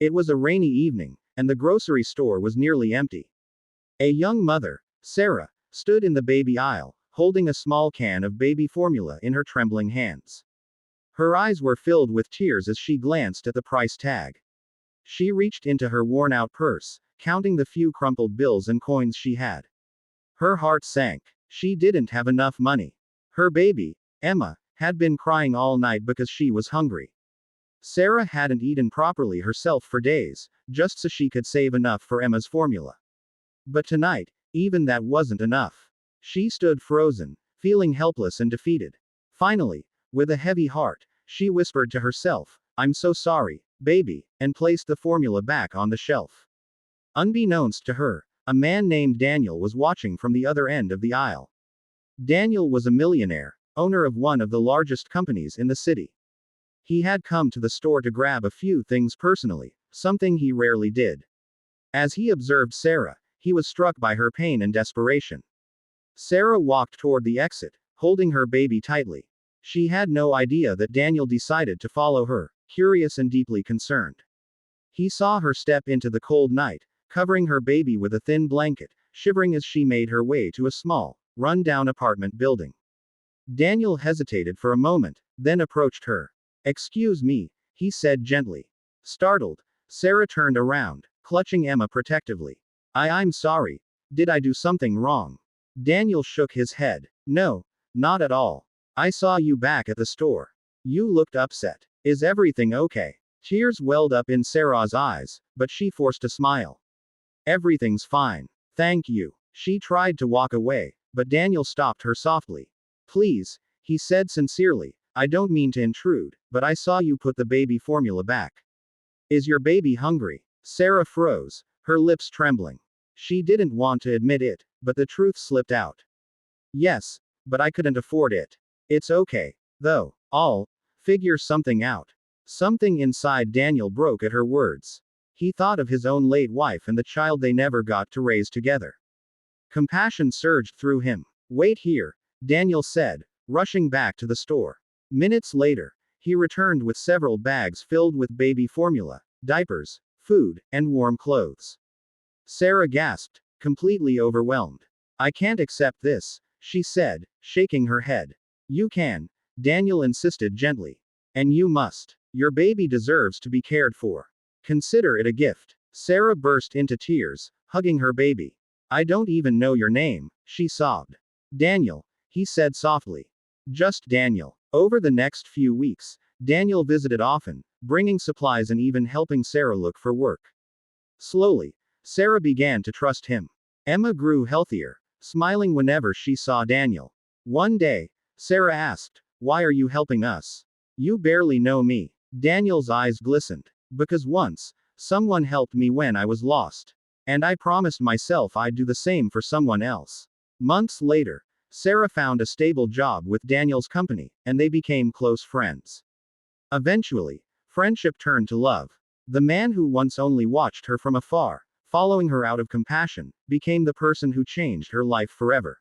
It was a rainy evening, and the grocery store was nearly empty. A young mother, Sarah, stood in the baby aisle, holding a small can of baby formula in her trembling hands. Her eyes were filled with tears as she glanced at the price tag. She reached into her worn-out purse, counting the few crumpled bills and coins she had. Her heart sank. She didn't have enough money. Her baby, Emma, had been crying all night because she was hungry. Sarah hadn't eaten properly herself for days, just so she could save enough for Emma's formula. But tonight, even that wasn't enough. She stood frozen, feeling helpless and defeated. Finally, with a heavy heart, she whispered to herself, "I'm so sorry, baby," and placed the formula back on the shelf. Unbeknownst to her, a man named Daniel was watching from the other end of the aisle. Daniel was a millionaire, owner of one of the largest companies in the city. He had come to the store to grab a few things personally, something he rarely did. As he observed Sarah, he was struck by her pain and desperation. Sarah walked toward the exit, holding her baby tightly. She had no idea that Daniel decided to follow her, curious and deeply concerned. He saw her step into the cold night, covering her baby with a thin blanket, shivering as she made her way to a small, run-down apartment building. Daniel hesitated for a moment, then approached her. "Excuse me," he said gently. Startled, Sarah turned around, clutching Emma protectively. I'm sorry. Did I do something wrong?" Daniel shook his head. "No, not at all. I saw you back at the store. You looked upset. Is everything okay?" Tears welled up in Sarah's eyes, but she forced a smile. "Everything's fine. Thank you." She tried to walk away, but Daniel stopped her softly. "Please," he said sincerely, "I don't mean to intrude, but I saw you put the baby formula back. Is your baby hungry?" Sarah froze, her lips trembling. She didn't want to admit it, but the truth slipped out. "Yes, but I couldn't afford it. It's okay, though. I'll figure something out." Something inside Daniel broke at her words. He thought of his own late wife and the child they never got to raise together. Compassion surged through him. "Wait here," Daniel said, rushing back to the store. Minutes later, he returned with several bags filled with baby formula, diapers, food, and warm clothes. Sarah gasped, completely overwhelmed. "I can't accept this," she said, shaking her head. "You can," Daniel insisted gently. "And you must. Your baby deserves to be cared for. Consider it a gift." Sarah burst into tears, hugging her baby. "I don't even know your name," she sobbed. "Daniel," he said softly. Just Daniel. Over the next few weeks, Daniel visited often, bringing supplies and even helping Sarah look for work. Slowly, Sarah began to trust him. Emma grew healthier, smiling whenever she saw Daniel. One day, Sarah asked, "Why are you helping us? You barely know me." Daniel's eyes glistened. "Because once, someone helped me when I was lost. And I promised myself I'd do the same for someone else." Months later, Sarah found a stable job with Daniel's company, and they became close friends. Eventually, friendship turned to love. The man who once only watched her from afar, following her out of compassion, became the person who changed her life forever.